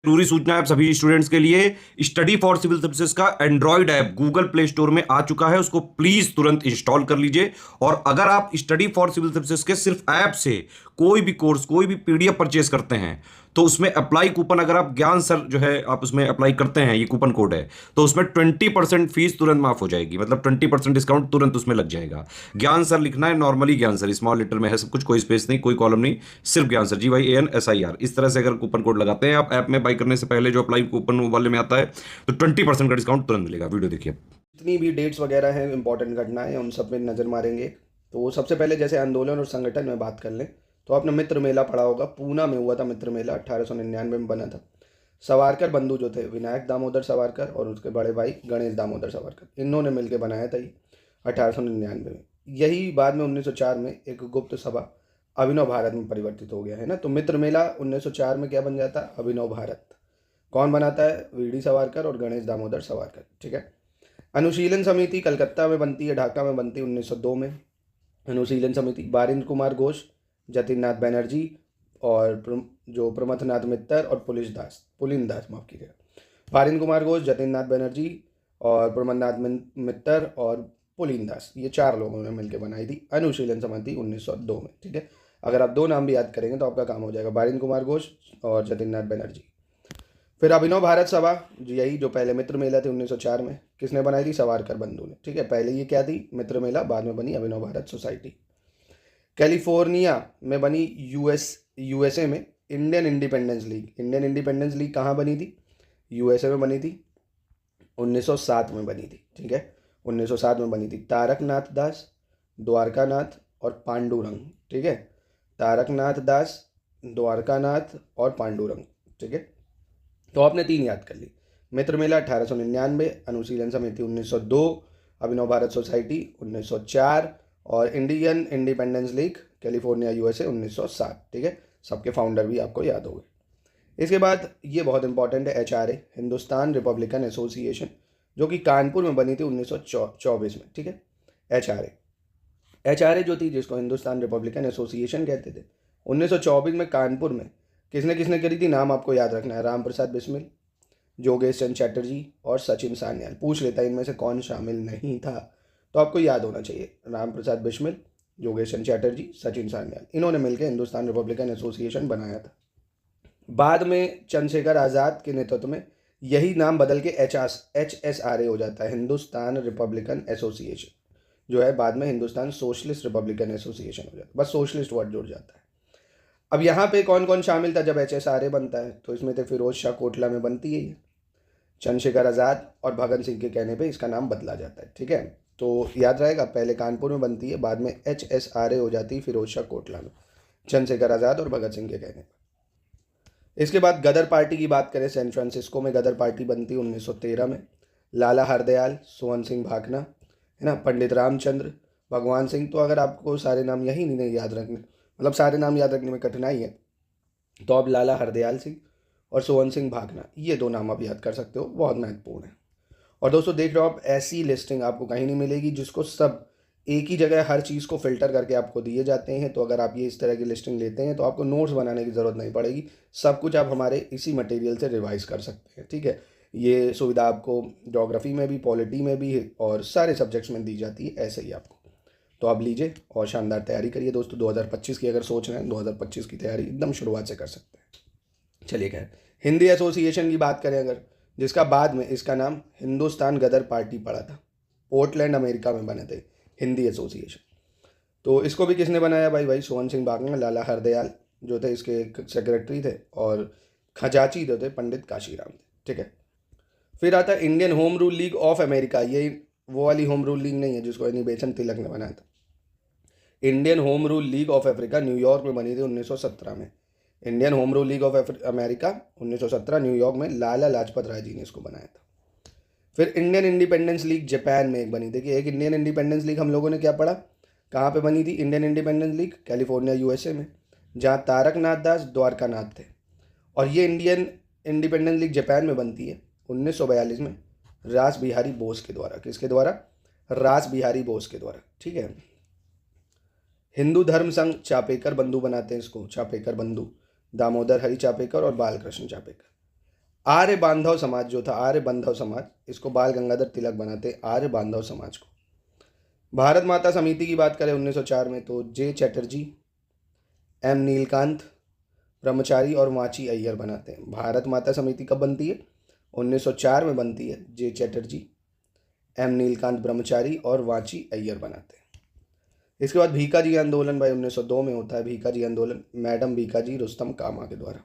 जरूरी सूचना है आप सभी स्टूडेंट्स के लिए। स्टडी फॉर सिविल सर्विसेज का Android app Google play store में आ चुका है, उसको प्लीज तुरंत इंस्टॉल कर लीजिए। और अगर आप स्टडी फॉर सिविल सर्विसेज के सिर्फ ऐप से कोई भी कोर्स, कोई भी पीडीएफ परचेज करते हैं, तो उसमें अप्लाई कूपन, अगर आप ज्ञान सर जो है आप उसमें अप्लाई करते हैं, ये कूपन कोड है, तो उसमें 20% फीस तुरंत माफ हो जाएगी। मतलब 20% डिस्काउंट तुरंत उसमें लग जाएगा। ज्ञान सर लिखना है, नॉर्मली ज्ञान सर स्मॉल लेटर में है सब कुछ, कोई स्पेस नहीं, कोई कॉलम नहीं, सिर्फ ज्ञान सर, GYANSIR। इस तरह से अगर कूपन कोड लगाते हैं आप ऐप में बाई करने से पहले, जो अप्लाई कूपन वाले में आता है, तो 20% का डिस्काउंट तुरंत मिलेगा। वीडियो देखिए। जितनी भी डेट्स वगैरह हैं, इंपॉर्टेंट घटनाएं, उन सब पे नज़र मारेंगे। तो सबसे पहले जैसे आंदोलन और संगठन में बात कर लें तो आपने मित्र मेला पढ़ा होगा। पूना में हुआ था मित्र मेला, 1899 में बना था। सावरकर बंधु जो थे, विनायक दामोदर सावरकर और उसके बड़े भाई गणेश दामोदर सावरकर, इन्होंने मिलकर बनाया था ये 1899 में। यही बाद में 1904 में एक गुप्त सभा अभिनव भारत में परिवर्तित हो गया है ना। तो मित्र मेला 1904 में क्या बन जाता है? अभिनव भारत। कौन बनाता है? वीडी सावरकर और गणेश दामोदर सावरकर। ठीक है। अनुशीलन समिति कलकत्ता में बनती है, ढाका में बनती है 1902 में। अनुशीलन समिति बारिंद्र कुमार घोष, जतिन नाथ बनर्जी और जो प्रमथनाथ मित्तर और पुलिन दास माफ कीजिएगा, बारिंद्र कुमार घोष, जतिन नाथ बनर्जी और प्रमथनाथ मित्तर और पुलिन दास, ये 4 लोगों ने मिलकर बनाई थी अनुशीलन समिति 1902 में। ठीक है। अगर आप 2 नाम भी याद करेंगे तो आपका काम हो जाएगा, बारिंद्र कुमार घोष और जतिन नाथ बनर्जी। फिर अभिनव भारत सभा, यही जो पहले मित्र मेला थी 1904 में, किसने बनाई थी? सावरकर बंधु ने। ठीक है। पहले ये क्या थी? मित्र मेला, बाद में बनी अभिनव भारत सोसाइटी। कैलिफोर्निया में बनी यूएसए में Indian independence league. Indian independence league कहाँ बनी थी? यूएसए में बनी थी, 1907 में बनी थी। ठीक है। 1907 में बनी थी। तारकनाथ दास, द्वारकानाथ और पांडुरंग। ठीक है। तारकनाथ दास, द्वारकानाथ और पांडुरंग। ठीक है। तो आपने 3 याद कर ली। मित्र मेला 1899, अनुशीलन समिति 1902, अभिनव भारत सोसाइटी 1904 और Indian independence league California USA 1907। ठीक है। सबके फाउंडर भी आपको याद हो गए। इसके बाद ये बहुत इंपॉर्टेंट है, HRA, हिंदुस्तान रिपब्लिकन एसोसिएशन, जो कि कानपुर में बनी थी 1924 में। ठीक है। HRA जो थी, जिसको हिंदुस्तान रिपब्लिकन एसोसिएशन कहते थे, 1924 में कानपुर में किसने किसने करी थी? नाम आपको याद रखना है, राम प्रसाद बिस्मिल, जोगेश चंद चैटर्जी और सचिन सान्याल। पूछ लेता है इनमें से कौन शामिल नहीं था, तो आपको याद होना चाहिए, राम प्रसाद बिस्मिल, जोगेश चंद चैटर्जी, सचिन सान्याल, इन्होंने मिलकर हिंदुस्तान रिपब्लिकन एसोसिएशन बनाया था। बाद में चंद्रशेखर आज़ाद के नेतृत्व में यही नाम बदल के HSRA हो जाता है, हिंदुस्तान रिपब्लिकन एसोसिएशन, जो है बाद में हिंदुस्तान सोशलिस्ट रिपब्लिकन एसोसिएशन हो जाता है। बस सोशलिस्ट वर्ड जुड़ जाता है। अब यहाँ पे कौन कौन शामिल था जब HSRA बनता है? तो इसमें थे फिरोज शाह कोटला में बनती है ये, चंद्रशेखर आज़ाद और भगत सिंह के कहने पे इसका नाम बदला जाता है। ठीक है। तो याद रहेगा, पहले कानपुर में बनती है, बाद में HSRA हो जाती है फिरोज शाह कोटला में, चंद्रशेखर आज़ाद और भगत सिंह के कहने पर। इसके बाद गदर पार्टी की बात करें, सैन फ्रांसिस्को में गदर पार्टी बनती है 1913 में। लाला हरदयाल, सोहन सिंह भाकना, है ना, पंडित रामचंद्र, भगवान सिंह। तो अगर आपको सारे नाम यही नहीं याद रखने, मतलब सारे नाम याद रखने में कठिनाई है, तो आप लाला हरदयाल सिंह और सोहन सिंह भाकना, ये 2 नाम आप याद कर सकते हो, बहुत महत्वपूर्ण है। और दोस्तों देख रहे हो आप, ऐसी लिस्टिंग आपको कहीं नहीं मिलेगी जिसको सब एक ही जगह हर चीज़ को फिल्टर करके आपको दिए जाते हैं। तो अगर आप ये इस तरह की लिस्टिंग लेते हैं तो आपको नोट्स बनाने की ज़रूरत नहीं पड़ेगी, सब कुछ आप हमारे इसी मटेरियल से रिवाइज कर सकते हैं। ठीक है। ये सुविधा आपको ज्योग्राफी में भी, पॉलिटी में भी और सारे सब्जेक्ट्स में दी जाती है, ऐसे ही आपको। तो आप लीजिए और शानदार तैयारी करिए दोस्तों। 2025 की अगर सोच रहे हैं, 2025 की तैयारी एकदम शुरुआत से कर सकते हैं। चलिए खैर, हिंदी एसोसिएशन की बात करें अगर, जिसका बाद में इसका नाम हिंदुस्तान गदर पार्टी पड़ा था, पोर्टलैंड अमेरिका में बने थे हिंदी एसोसिएशन। तो इसको भी किसने बनाया? भाई सोहन सिंह भाकना, लाला हरदयाल जो थे इसके सेक्रेटरी थे, और खजाची जो थे पंडित काशीराम थे। ठीक है। फिर आता है Indian home rule league of America. ये वो वाली होम रूल लीग नहीं है जिसको एनी बेचन तिलक ने बनाया था। Indian home rule league of Africa New York में बनी थी 1917 में। Indian home rule league of America 1917 New York में, लाला लाजपत राय जी ने इसको बनाया था। फिर इंडियन इंडिपेंडेंस लीग जापान में एक बनी थी। कि एक इंडियन इंडिपेंडेंस लीग हम लोगों ने क्या पढ़ा, कहाँ पे बनी थी Indian independence league? California USA में, जहाँ तारकनाथ दास, द्वारकानाथ थे। और ये इंडियन इंडिपेंडेंस लीग जापान में बनती है 1942 में, रास बिहारी बोस के द्वारा। किसके द्वारा? रास बिहारी बोस के द्वारा। ठीक है। हिंदू धर्म संघ चापेकर बंधु बनाते हैं इसको, चापेकर बंधु, दामोदर हरि चापेकर और बालकृष्ण चापेकर। आर्य बांधव समाज जो था, आर्य बांधव समाज, इसको बाल गंगाधर तिलक बनाते हैं आर्य बांधव समाज को। भारत माता समिति की बात करें 1904 में तो जे चैटर्जी, एम नीलकांत ब्रह्मचारी और वाची अय्यर बनाते हैं। भारत माता समिति कब बनती है? 1904 में बनती है। जे चैटर्जी, एम नीलकांत ब्रह्मचारी और वाची अय्यर बनाते हैं। इसके बाद भीकाजी आंदोलन भाई 1902 में होता है। भीकाजी आंदोलन मैडम भीकाजी रुस्तम कामा के द्वारा।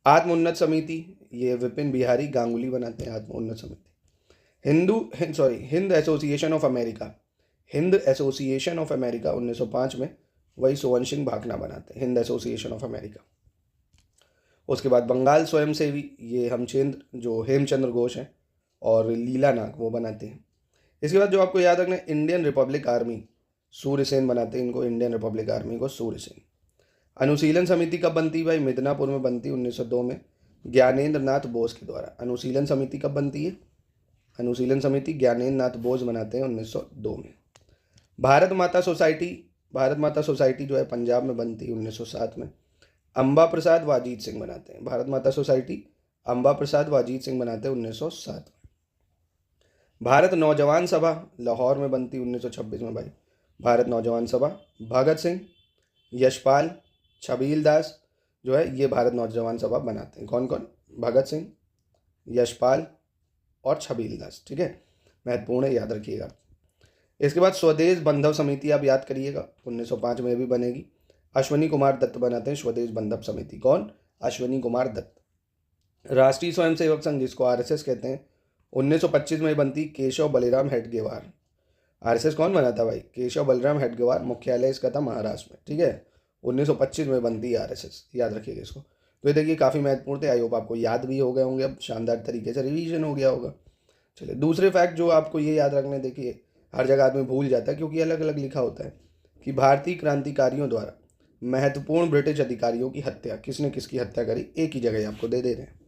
आत्म उन्नत समिति ये विपिन बिहारी गांगुली बनाते हैं आत्म उन्नत समिति। Hind association of America, Hind association of America 1905 में वही सोवन सिंह भाकना बनाते हैं, हिंद एसोसिएशन ऑफ अमेरिका। उसके बाद बंगाल स्वयंसेवी ये हेमचंद्र घोष हैं और लीला नाग वो बनाते हैं। इसके बाद जो आपको याद रखना है इंडियन रिपब्लिक आर्मी, सूर्यसेन बनाते हैं इनको, इंडियन रिपब्लिक आर्मी को सूर्यसेन। अनुशीलन समिति कब बनती है भाई? मिदनापुर में बनती है 1902 में ज्ञानेंद्र नाथ बोस के द्वारा। अनुशीलन समिति कब बनती है? अनुशीलन समिति ज्ञानेंद्र नाथ बोस बनाते हैं 1902 में। भारत माता सोसाइटी जो है पंजाब में बनती है 1907 में। अंबा प्रसाद वाजीत सिंह बनाते हैं भारत माता सोसाइटी, अंबा प्रसाद वाजीत सिंह बनाते हैं 1907 में। भारत नौजवान सभा लाहौर में बनती 1926 में भाई। भारत नौजवान सभा भगत सिंह, यशपाल, छबील दास जो है ये भारत नौजवान सभा बनाते हैं। कौन कौन? भगत सिंह, यशपाल और छबील दास। ठीक है, महत्वपूर्ण है, याद रखिएगा। इसके बाद स्वदेश बंधव समिति आप याद करिएगा 1905 में भी बनेगी। अश्वनी कुमार दत्त बनाते हैं स्वदेश बंधव समिति। कौन? अश्वनी कुमार दत्त। राष्ट्रीय स्वयंसेवक संघ जिसको आरएसएस कहते हैं 1925 में बनती केशव बलिराम हेडगेवार। आरएसएस कौन बना था भाई? केशव बलिराम हेडगेवार। मुख्यालय इसका था महाराष्ट्र में। ठीक है, 1925 में बनती है आरएसएस, याद रखिएगा इसको। तो ये देखिए काफ़ी महत्वपूर्ण थे, आई होप आपको याद भी हो गए होंगे, अब शानदार तरीके से रिवीजन हो गया होगा। चलिए दूसरे फैक्ट जो आपको ये याद रखने, देखिए हर जगह आदमी भूल जाता है क्योंकि अलग अलग लिखा होता है कि भारतीय क्रांतिकारियों द्वारा महत्वपूर्ण ब्रिटिश अधिकारियों की हत्या, किसने किसकी हत्या करी, एक ही जगह आपको दे रहे हैं।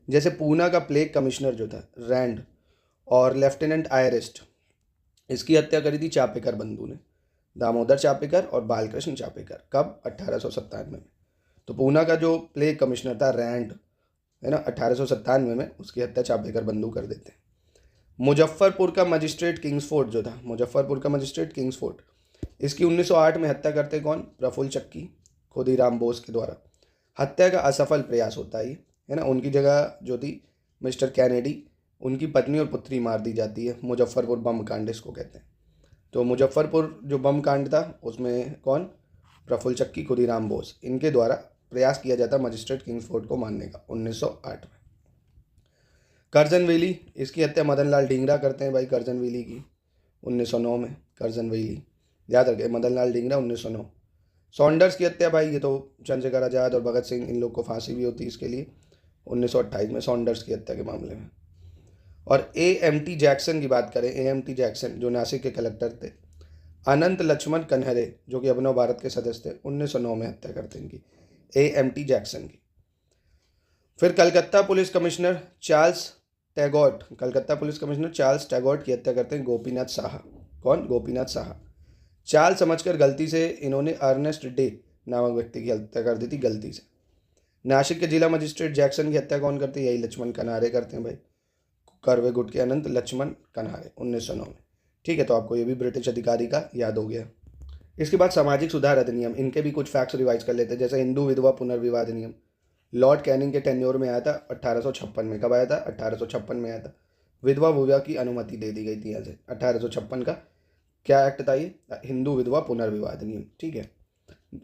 जैसे पूना का प्लेग कमिश्नर जो था रैंड और लेफ्टिनेंट आयरिस्ट, इसकी हत्या करी थी चापेकर बंधु ने, दामोदर चापेकर और बालकृष्ण चापेकर। कब? 1897 में। तो पूना का जो प्लेग कमिश्नर था रैंड है ना, 1897 में उसकी हत्या चापेकर बंधु कर देते हैं। मुजफ्फरपुर का मजिस्ट्रेट किंग्सफोर्ड जो था, मुजफ्फरपुर का मजिस्ट्रेट किंग्सफोर्ड, इसकी 1908 में हत्या करते कौन? प्रफुल्ल चक्की खुदीराम बोस के द्वारा। हत्या का असफल प्रयास होता है ना। उनकी जगह जो थी मिस्टर कैनेडी, उनकी पत्नी और पुत्री मार दी जाती है। मुजफ्फरपुर बम कांड इसको कहते हैं। तो मुजफ्फरपुर जो बम कांड था उसमें कौन? प्रफुल्ल चक्की खुदीराम बोस, इनके द्वारा प्रयास किया जाता मजिस्ट्रेट किंग्सफोर्ड को मारने का 1908 में। करजन वैली, इसकी हत्या मदन लाल ढींगरा करते हैं भाई, करजन वैली की 1909 में। करजन वैली याद रखें, मदन लाल ढींगरा 1909। सॉन्डर्स की हत्या भाई, ये तो चंद्रशेखर आज़ाद और भगत सिंह, इन लोग को फांसी भी होती है इसके लिए 1928 में सॉन्डर्स की हत्या के मामले में। और AMT जैक्सन की बात करें, AMT जैक्सन जो नासिक के कलेक्टर थे, अनंत लक्ष्मण कन्हरे जो कि अभिनव भारत के सदस्य थे, 1909 में हत्या करते हैं इनकी, AMT जैक्सन की। फिर Calcutta police commissioner Charles Tegart, Calcutta police commissioner Charles Tegart की हत्या करते हैं गोपीनाथ साहा। कौन? गोपीनाथ साहा। चाल समझकर गलती से इन्होंने अर्नेस्ट डे नामक व्यक्ति की हत्या कर दी थी, गलती से। नासिक के जिला मजिस्ट्रेट जैक्सन की हत्या कौन करते हैं? यही लक्ष्मण कन्हारे करते हैं भाई, करवे गुट के अनंत लक्ष्मण कन्हारे 1909 में। ठीक है, तो आपको ये भी ब्रिटिश अधिकारी का याद हो गया। इसके बाद सामाजिक सुधार अधिनियम, इनके भी कुछ फैक्ट्स रिवाइज कर लेते हैं। जैसे हिंदू विधवा पुनर्विवाह अधिनियम लॉर्ड कैनिंग के टेन्योर में आया था 1856 में। कब आया था? 1856 में आया था। विधवा विवाह की अनुमति दे दी गई थी यहाँ से। 1856 का क्या एक्ट था ये? हिंदू विधवा पुनर्विवाह अधिनियम। ठीक है,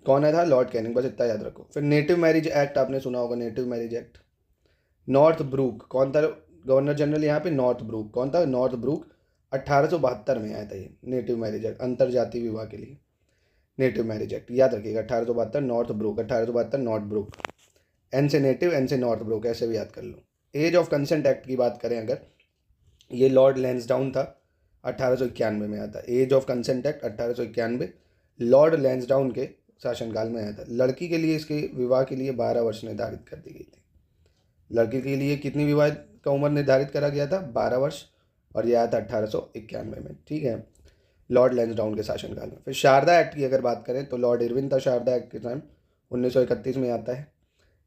कौन आया था? लॉर्ड कैनिंग, बस इतना याद रखो। फिर नेटिव मैरिज एक्ट आपने सुना होगा, native marriage act. Northbrook, कौन था गवर्नर जनरल यहाँ पे? Northbrook. कौन था? North Brooke. 1872 में आया था ये नेटिव मैरिज एक्ट, अंतरजातीय विवाह के लिए नेटिव मैरिज एक्ट, याद रखिएगा। 1872 Northbrook, 1872 Northbrook. N से नेटिव, एन से नॉर्थ ब्रूक, ऐसे भी याद कर लो। एज ऑफ कंसेंट एक्ट की बात करें अगर, ये लॉर्ड लैंसडाउन था, 1891 में आया था। Age of consent act 1891 Lord Lansdowne के शासनकाल में आया था। लड़की के लिए इसके विवाह के लिए 12 वर्ष निर्धारित कर दी गई थी। लड़की के लिए कितनी विवाह का उम्र निर्धारित करा गया था? 12 वर्ष, और यह आया था 1891 में। ठीक है, लॉर्ड लैंसडाउन के शासनकाल में। फिर शारदा एक्ट की अगर बात करें तो लॉर्ड इरविन था शारदा एक्ट के टाइम, 1931 में आता है।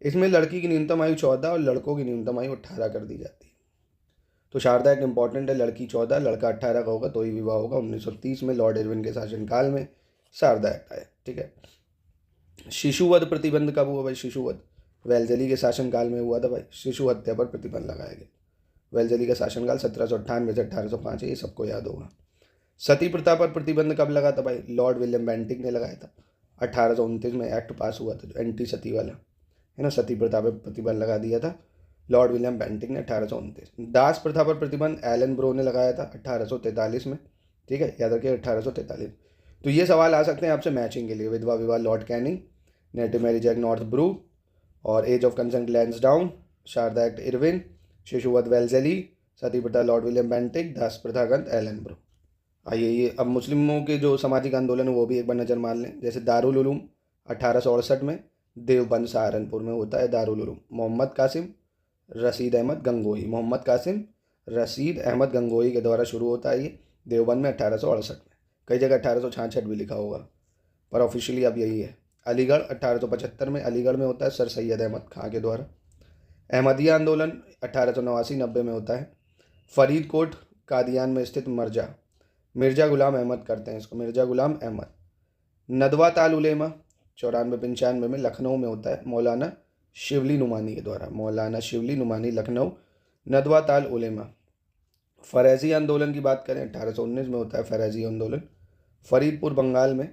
इसमें लड़की की न्यूनतम आयु 14 और लड़कों की न्यूनतम आयु 18 कर दी जाती है। तो शारदा एक्ट इंपॉर्टेंट है, लड़की 14 लड़का 18 का होगा तो ही विवाह होगा। 1930 में लॉर्ड इरविन के शासनकाल में शारदा एक्ट आया। ठीक है। शिशुवध प्रतिबंध कब हुआ भाई? शिशुवध वेल्जेली के शासनकाल में हुआ था भाई। शिशु हत्या पर प्रतिबंध लगाया गया। वेल्जेली का शासनकाल 1798 से 1805 है, ये सबको याद होगा। सती प्रथा पर प्रतिबंध कब लगा था भाई? लॉर्ड विलियम बेंटिंक ने लगाया था। 1829 में एक्ट पास हुआ था जो एंटी सती वाला है ना, सती प्रथा पर प्रतिबंध लगा दिया था लॉर्ड विलियम बेंटिंक ने 1829। दास प्रथा पर प्रतिबंध एलन ब्रो ने लगाया था 1843 में। ठीक है, याद रखिए 1843। तो ये सवाल आ सकते हैं आपसे मैचिंग के लिए। विधवा विवाह Lord Canning, native marriage act Northbrook, और age of consent Lansdowne, Sharda act Irwin, शिशुवध वेल्जेली, सती प्रथा लॉर्ड विलियम बेंटिक, दास प्रथा ग्रंथ एलन ब्रो। आइए ये अब मुस्लिमों के जो सामाजिक आंदोलन है वो भी एक बार नज़र मार लें। जैसे दारुल उलूम 1868 में देवबंद सहारनपुर में होता है दारुल उलूम। मोहम्मद कासिम रशीद अहमद गंगोही, मोहम्मद कासिम रशीद अहमद गंगोही के द्वारा शुरू होता है ये देवबंद में 1868 में। कई जगह 1866 भी लिखा होगा पर ऑफिशियली अब यही है। अलीगढ़ 1875 में अलीगढ़ में होता है सर सैयद अहमद खां के द्वारा। अहमदिया आंदोलन 1889-90 में होता है। फरीदकोट कादियान में स्थित मिर्जा गुलाम अहमद करते हैं इसको, मिर्जा गुलाम अहमद। नदवा ताल उलेमा 94-95 में लखनऊ में होता है मौलाना शिवली नुमानी के द्वारा, मौलाना शिवली नुमानी लखनऊ, नदवा ताल उलेमा। फरेजी आंदोलन की बात करें 1819 में होता है फरेजी आंदोलन फरीदपुर बंगाल में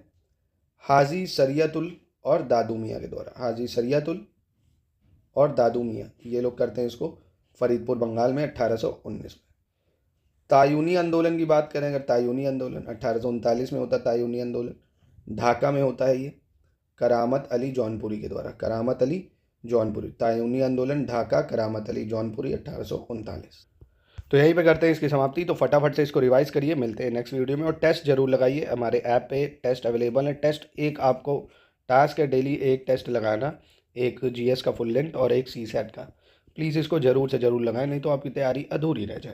हाजी शरियतुल और दादू मियाँ के द्वारा। हाजी शरियतुल और दादू मियाँ ये लोग करते हैं इसको फरीदपुर बंगाल में 1819 में। तायूनी आंदोलन की बात करें अगर, तायूनी आंदोलन 1839 में होता है तायूनी आंदोलन, ढाका में होता है ये करामत अली जौनपुरी के द्वारा, करामत अली जौनपुरी। तायूनी आंदोलन ढाका, करामत अली जौनपुरी 1839। तो यहीं पे करते हैं इसकी समाप्ति। तो फटाफट से इसको रिवाइज करिए, मिलते हैं नेक्स्ट वीडियो में। और टेस्ट जरूर लगाइए, हमारे ऐप पे टेस्ट अवेलेबल है। टेस्ट एक आपको टास्क है डेली एक टेस्ट लगाना, एक जीएस का फुल लेंथ और एक सीसैट का। प्लीज़ इसको ज़रूर से ज़रूर लगाएं, नहीं तो आपकी तैयारी अधूरी रह जाएगी।